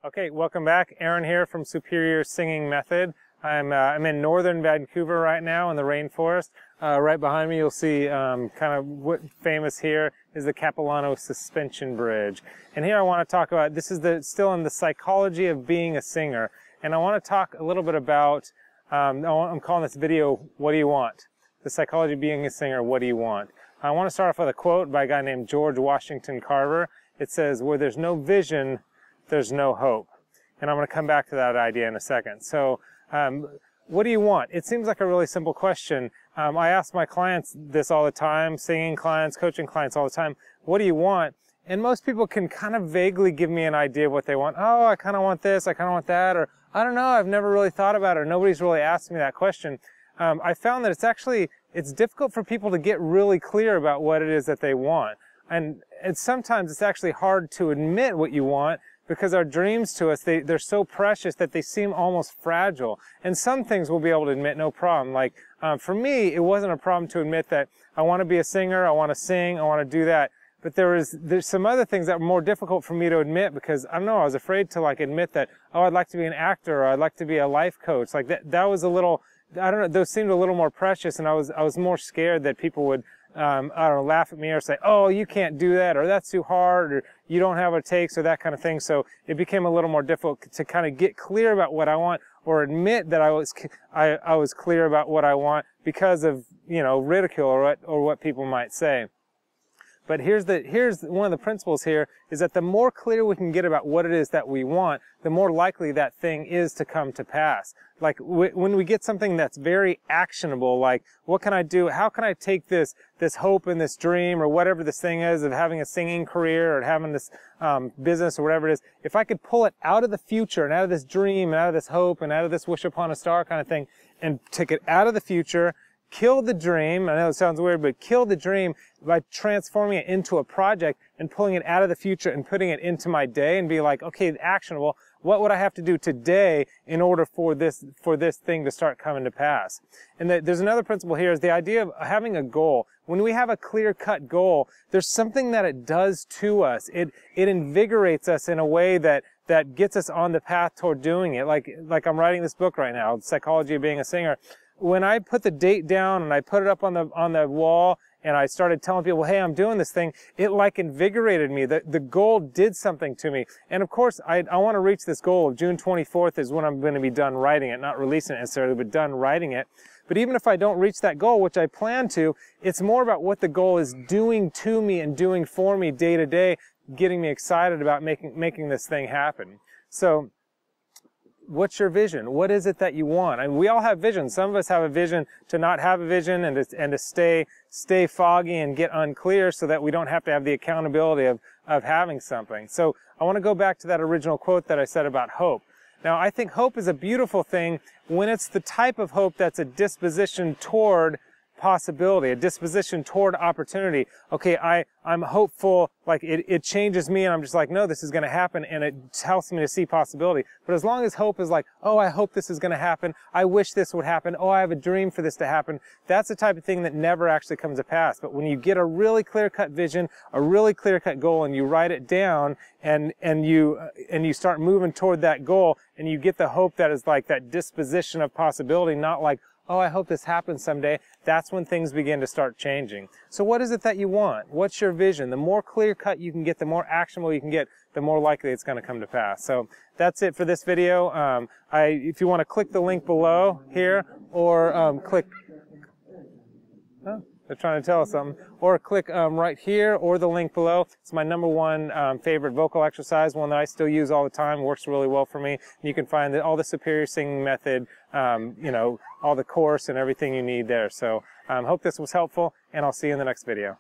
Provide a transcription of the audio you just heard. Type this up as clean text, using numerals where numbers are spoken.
Okay, welcome back. Aaron here from Superior Singing Method. I'm in northern Vancouver right now in the rainforest. Right behind me you'll see kind of what famous here is the Capilano Suspension Bridge. And here I want to talk about, this is still in the psychology of being a singer. And I want to talk a little bit about, I'm calling this video, What Do You Want? The psychology of being a singer, what do you want? I want to start off with a quote by a guy named George Washington Carver. It says, where there's no vision, there's no hope. And I'm going to come back to that idea in a second. So, what do you want? It seems like a really simple question. I ask my clients this all the time, singing clients, coaching clients all the time, what do you want? And most people can kind of vaguely give me an idea of what they want. Oh, I kind of want this, I kind of want that, or I don't know, I've never really thought about it, or nobody's really asked me that question. I found that it's difficult for people to get really clear about what it is that they want. And sometimes it's actually hard to admit what you want because our dreams to us, they're so precious that they seem almost fragile. And some things we'll be able to admit no problem. Like, for me, it wasn't a problem to admit that I want to be a singer, I want to sing, I want to do that. But there's some other things that were more difficult for me to admit because, I don't know, I was afraid to admit that, oh, I'd like to be an actor or I'd like to be a life coach. Like that was a little, I don't know, those seemed a little more precious, and I was more scared that people would, I don't know, laugh at me or say, oh, you can't do that, or that's too hard, or you don't have what it takes, or that kind of thing. So it became a little more difficult to kind of get clear about what I want, or admit that I was clear about what I want because of, ridicule or what people might say. But here's one of the principles here is that the more clear we can get about what it is that we want, the more likely that thing is to come to pass. Like when we get something that's very actionable, like what can I do? How can I take this hope and this dream or whatever this thing is of having a singing career or having this business or whatever it is, if I could pull it out of the future and out of this dream and out of this hope and out of this wish upon a star kind of thing and take it out of the future, kill the dream, I know it sounds weird, but kill the dream by transforming it into a project and pulling it out of the future and putting it into my day and be like, okay, actionable, what would I have to do today in order for this thing to start coming to pass? And there's another principle here is the idea of having a goal. When we have a clear-cut goal, there's something that it does to us. It invigorates us in a way that gets us on the path toward doing it. Like I'm writing this book right now, Psychology of Being a Singer. When I put the date down and I put it up on the wall and I started telling people, hey, I'm doing this thing, it invigorated me. The goal did something to me. And of course, I want to reach this goal. June 24th is when I'm going to be done writing it, not releasing it necessarily, but done writing it. But even if I don't reach that goal, which I plan to, it's more about what the goal is doing to me and doing for me day to day, getting me excited about making this thing happen. So, what's your vision? What is it that you want? I mean, we all have visions. Some of us have a vision to not have a vision and to stay foggy and get unclear so that we don't have to have the accountability of having something. So I want to go back to that original quote that I said about hope. Now, I think hope is a beautiful thing when it's the type of hope that's a disposition toward possibility, a disposition toward opportunity. Okay, I'm hopeful, like it changes me and I'm just like, no, this is going to happen, and it helps me to see possibility. But as long as hope is like, oh, I hope this is going to happen, I wish this would happen, oh, I have a dream for this to happen, that's the type of thing that never actually comes to pass. But when you get a really clear-cut vision, a really clear-cut goal, and you write it down and you start moving toward that goal, and you get the hope that is like that disposition of possibility, not like, oh, I hope this happens someday, that's when things begin to start changing. So what is it that you want? What's your vision? The more clear-cut you can get, the more actionable you can get, the more likely it's going to come to pass. So that's it for this video. If you want to click the link below here, or click... Oh, they're trying to tell us something. Or click right here, or the link below. It's my #1 favorite vocal exercise, one that I still use all the time, works really well for me. And you can find all the Superior Singing Method, all the course and everything you need there. So hope this was helpful, and I'll see you in the next video.